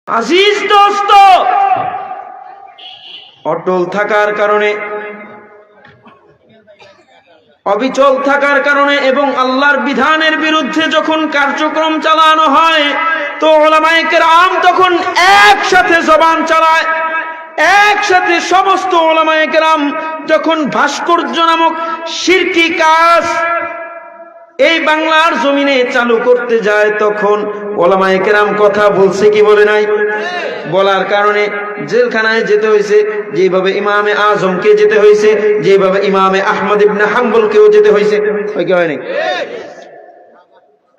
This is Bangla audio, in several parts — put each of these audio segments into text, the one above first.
আজিজ দোস্ত, অটল থাকার কারণে, অবিচল থাকার কারণে এবং আল্লাহর বিধানের বিরুদ্ধে যখন কার্যক্রম চালানো হয় তো উলামায়ে কেরাম তখন একসাথে জবান চালায়, একসাথে সমস্ত উলামায়ে কেরাম যখন ভাস্কর্য নামক শিরকি কাজ এই বাংলার জমিনে চালু করতে যায় তখন উলামায়ে কেরাম কথা বলছে কি বলে নাই? বলার কারণে জেলখানায় যেতে হয়েছে, যেভাবে ইমামে আজমকে যেতে হয়েছে, যেভাবে ইমামে আহমদ ইবনে হাম্বলকেও যেতে হয়েছে, হয় নাই?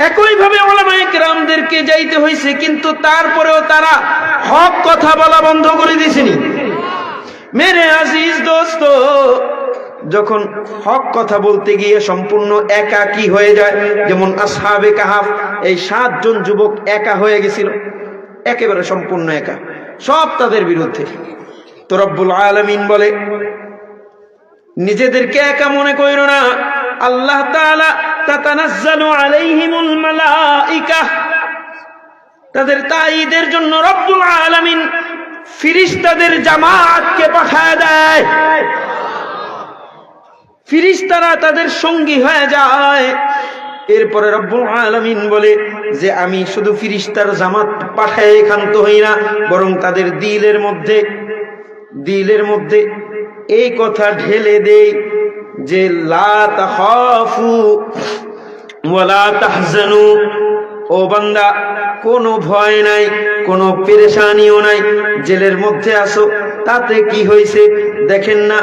একইভাবে উলামায়ে কেরামদেরকে যাইতে হয়েছে, কিন্তু তারপরেও তারা হক কথা বলা বন্ধ করে দিয়েছেনি। মেরে আজিজ দোস্ত, যখন হক কথা বলতে গিয়ে সম্পূর্ণ একাকী হয়ে যায়, যেমন আসহাবে কাহাফ, এই 7 জন যুবক একা হয়ে গেছিল, একেবারে সম্পূর্ণ একা, সব তাদের বিরুদ্ধে। তো রব্বুল আলামিন বলে, নিজেদেরকে একা মনে কইরো না, আল্লাহ তাআলা তাতানাজ্জালু আলাইহিমুল মালাইকা, তাদের তাঈদের জন্য রব্বুল আলামিন ফেরেশতাদের জামাতকে পাঠায় দেয়, ফেরেশতারা তাদের সঙ্গী হয়ে যায়। এরপরে রব্বুল আলামিন বলে যে আমি শুধু ফেরেশতার জামাত পাঠায় ক্ষান্ত হই না, বরং তাদের দিলের মধ্যে এই কথা ঢেলে দেই যে লা তাখাফু ওয়ালা তাহজানু, ও বান্দা কোনো ভয় নাই, কোনো পেরেশানিও নাই, জেলের মধ্যে আসো তাতে কি হয়েছে? দেখেন না,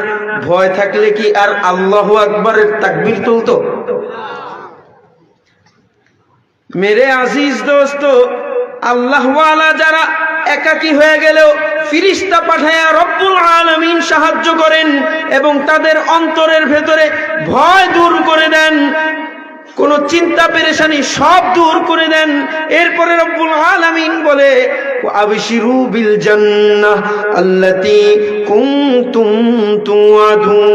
ভয় থাকলে কি আর আল্লাহু আকবারের তাকবীর তুলতো? মেরে আজিজ দোস্ত, আল্লাহ ওয়ালা যারা একাকী হয়ে গেলেও ফেরেশতা পাঠায়া রব্বুল আলামিন সাহায্য করেন এবং তাদের অন্তরের ভেতরে ভয় দূর করে দেন, কোন চিন্তা পেরেশানি সব দূর করে দেন। এরপরে রব্বুল আলামিন বলে আবশিরু বিল জান্নাহ আল্লাতী কুনতুম তুআদুন,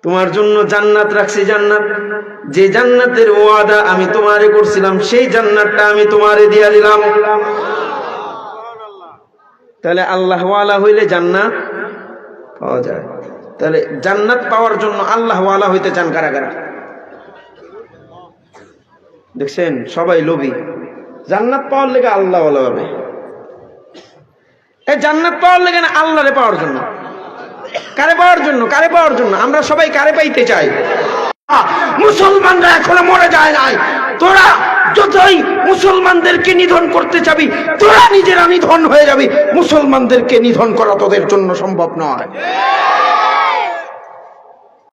তোমার জন্য জান্নাত রাখছি, জান্নাত, যে জান্নাতের ওয়াদা আমি তোমারে করছিলাম সেই জান্নাতটা আমি তোমারে দিয়া দিলাম। তাহলে আল্লাহ ওয়ালা হইলে জান্নাত পাওয়া যায়। তাহলে জান্নাত পাওয়ার জন্য আল্লাহ ওয়ালা হইতে চান কারা কারা? দেখছেন, সবাই লোভী, জান্নাত পাওয়ার লেগে আল্লাহ ওয়ালা হবে। এই জান্নাত পাওয়ার লেগে না, আল্লাহরে পাওয়ার জন্য। কারে পাওয়ার জন্য? কারে পাওয়ার জন্য? আমরা সবাই কারে পাইতে চাই? মুসলমানরা এখনো মরে যায় নাই। তোরা যতই মুসলমানদেরকে নিধন করতে চাবি, তোরা নিজেরা নিধন হয়ে যাবি, মুসলমানদেরকে নিধন করা তোদের জন্য সম্ভব নয়।